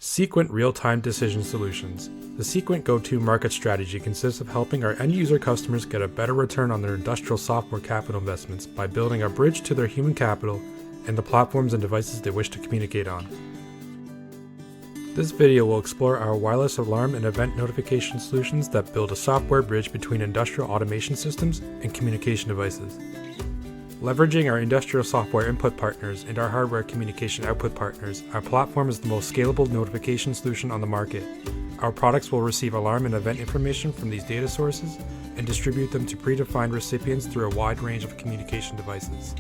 SeQent Real-Time Decision Solutions. The SeQent go-to market strategy consists of helping our end-user customers get a better return on their industrial software capital investments by building a bridge to their human capital and the platforms and devices they wish to communicate on. This video will explore our wireless alarm and event notification solutions that build a software bridge between industrial automation systems and communication devices. Leveraging our industrial software input partners and our hardware communication output partners, our platform is the most scalable notification solution on the market. Our products will receive alarm and event information from these data sources and distribute them to predefined recipients through a wide range of communication devices.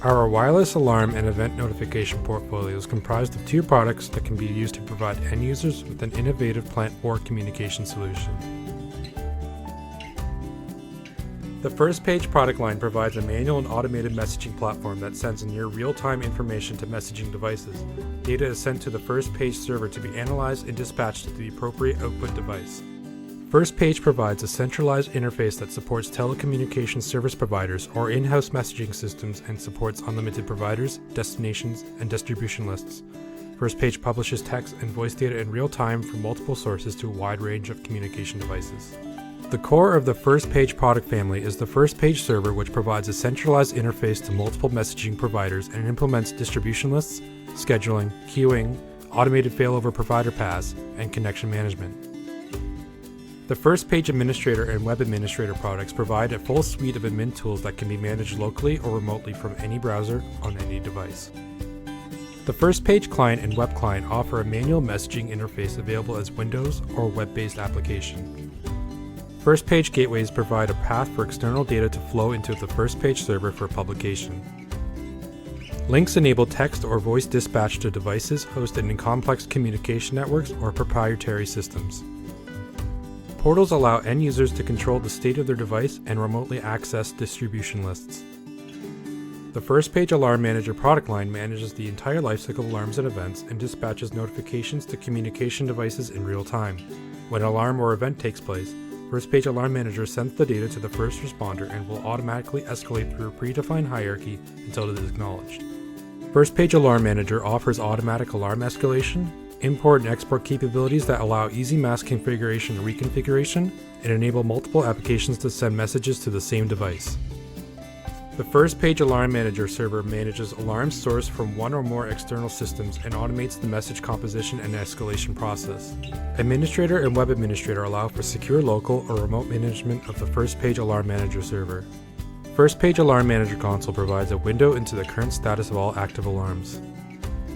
Our wireless alarm and event notification portfolio is comprised of two products that can be used to provide end users with an innovative plant floor communication solution. The First Page product line provides a manual and automated messaging platform that sends near real-time information to messaging devices. Data is sent to the First Page server to be analyzed and dispatched to the appropriate output device. First Page provides a centralized interface that supports telecommunications service providers or in-house messaging systems and supports unlimited providers, destinations, and distribution lists. First Page publishes text and voice data in real time from multiple sources to a wide range of communication devices. The core of the First Page product family is the First Page server, which provides a centralized interface to multiple messaging providers and implements distribution lists, scheduling, queuing, automated failover provider paths, and connection management. The First Page Administrator and Web Administrator products provide a full suite of admin tools that can be managed locally or remotely from any browser on any device. The First Page Client and Web Client offer a manual messaging interface available as Windows or web-based application. First Page gateways provide a path for external data to flow into the First Page server for publication. Links enable text or voice dispatch to devices hosted in complex communication networks or proprietary systems. Portals allow end users to control the state of their device and remotely access distribution lists. The First Page Alarm Manager product line manages the entire lifecycle of alarms and events and dispatches notifications to communication devices in real time. When an alarm or event takes place, First Page Alarm Manager sends the data to the first responder and will automatically escalate through a predefined hierarchy until it is acknowledged. First Page Alarm Manager offers automatic alarm escalation, import and export capabilities that allow easy mask configuration and reconfiguration, and enable multiple applications to send messages to the same device. The First Page Alarm Manager server manages alarms sourced from one or more external systems and automates the message composition and escalation process. Administrator and Web Administrator allow for secure local or remote management of the First Page Alarm Manager server. First Page Alarm Manager console provides a window into the current status of all active alarms.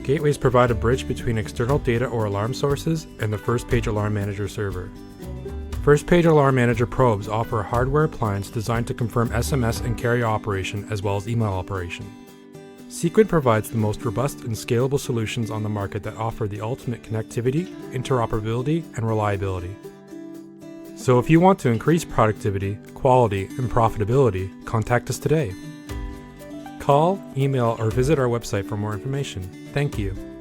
Gateways provide a bridge between external data or alarm sources and the First Page Alarm Manager server. First Page Alarm Manager probes offer a hardware appliance designed to confirm SMS and carrier operation as well as email operation. SeQent provides the most robust and scalable solutions on the market that offer the ultimate connectivity, interoperability, and reliability. So if you want to increase productivity, quality, and profitability, contact us today. Call, email, or visit our website for more information. Thank you.